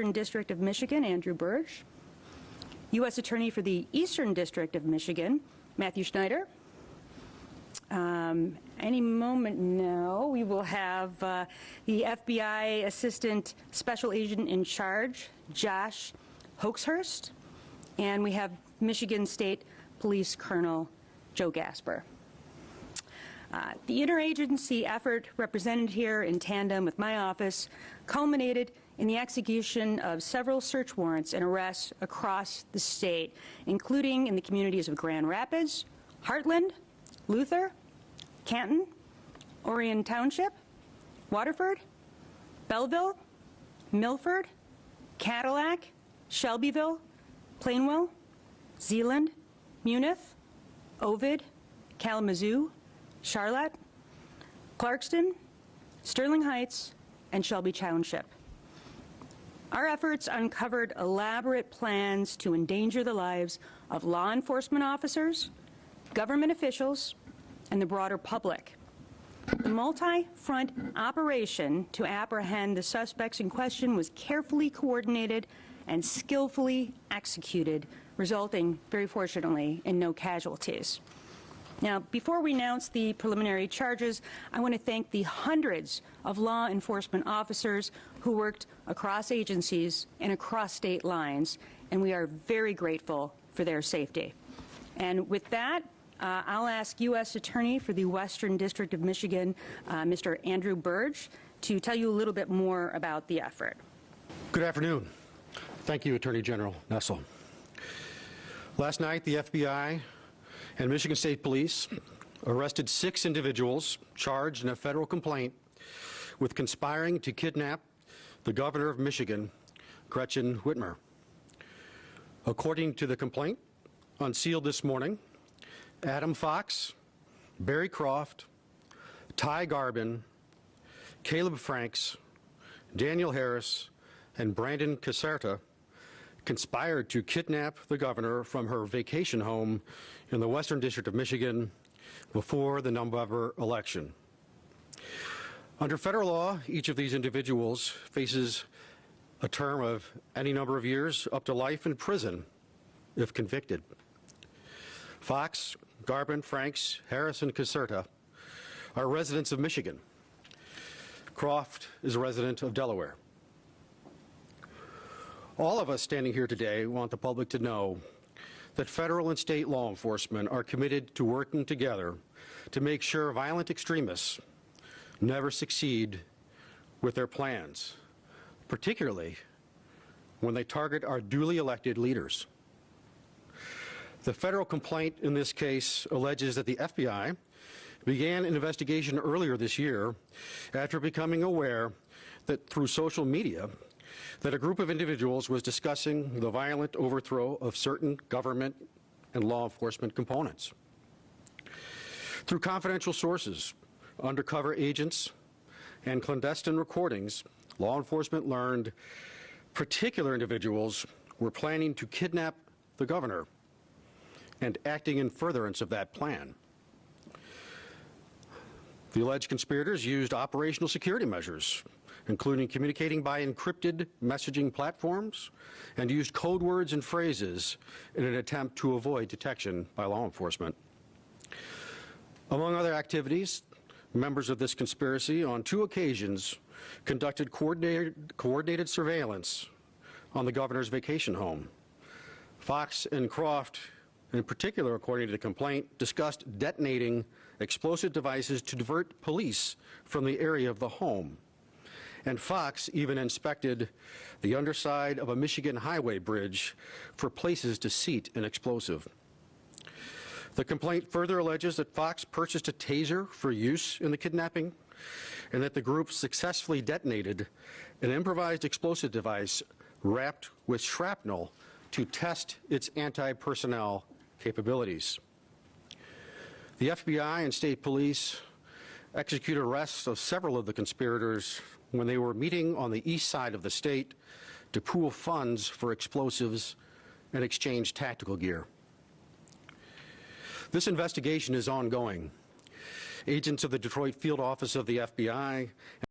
Western District of Michigan, Andrew Burge. U.S. Attorney for the Eastern District of Michigan, Matthew Schneider. Any moment now, we will have the FBI Assistant Special Agent in Charge, Josh Hoaxhurst, and we have Michigan State Police Colonel Joe Gasper. The interagency effort represented here in tandem with my office culminated in the execution of several search warrants and arrests across the state, including in the communities of Grand Rapids, Heartland, Luther, Canton, Orion Township, Waterford, Belleville, Milford, Cadillac, Shelbyville, Plainwell, Zeeland, Munith, Ovid, Kalamazoo, Charlotte, Clarkston, Sterling Heights, and Shelby Township. Our efforts uncovered elaborate plans to endanger the lives of law enforcement officers, government officials, and the broader public. The multi-front operation to apprehend the suspects in question was carefully coordinated and skillfully executed, resulting, very fortunately, in no casualties. Now, before we announce the preliminary charges, I want to thank the hundreds of law enforcement officers who worked across agencies and across state lines, and we are very grateful for their safety. And with that, I'll ask U.S. Attorney for the Western District of Michigan, Mr. Andrew Burge, to tell you a little bit more about the effort. Good afternoon. Thank you, Attorney General Nessel. Last night, the FBI and Michigan State Police arrested 6 individuals charged in a federal complaint with conspiring to kidnap the governor of Michigan, Gretchen Whitmer. According to the complaint, unsealed this morning, Adam Fox, Barry Croft, Ty Garbin, Caleb Franks, Daniel Harris, and Brandon Caserta conspired to kidnap the governor from her vacation home in the Western District of Michigan before the November election. Under federal law, each of these individuals faces a term of any number of years up to life in prison if convicted. Fox, Garbin, Franks, Harris, and Caserta are residents of Michigan. Croft is a resident of Delaware. All of us standing here today want the public to know that federal and state law enforcement are committed to working together to make sure violent extremists never succeed with their plans, particularly when they target our duly elected leaders. The federal complaint in this case alleges that the FBI began an investigation earlier this year after becoming aware that through social media that a group of individuals was discussing the violent overthrow of certain government and law enforcement components. Through confidential sources, undercover agents, and clandestine recordings, law enforcement learned particular individuals were planning to kidnap the governor and acting in furtherance of that plan. The alleged conspirators used operational security measures, including communicating by encrypted messaging platforms, and used code words and phrases in an attempt to avoid detection by law enforcement. Among other activities, members of this conspiracy on 2 occasions conducted coordinated surveillance on the governor's vacation home. Fox and Croft, in particular, according to the complaint, discussed detonating explosive devices to divert police from the area of the home. And Fox even inspected the underside of a Michigan highway bridge for places to seat an explosive. The complaint further alleges that Fox purchased a taser for use in the kidnapping and that the group successfully detonated an improvised explosive device wrapped with shrapnel to test its anti-personnel capabilities. The FBI and state police executed arrests of several of the conspirators when they were meeting on the east side of the state to pool funds for explosives and exchange tactical gear. This investigation is ongoing. Agents of the Detroit field office of the FBI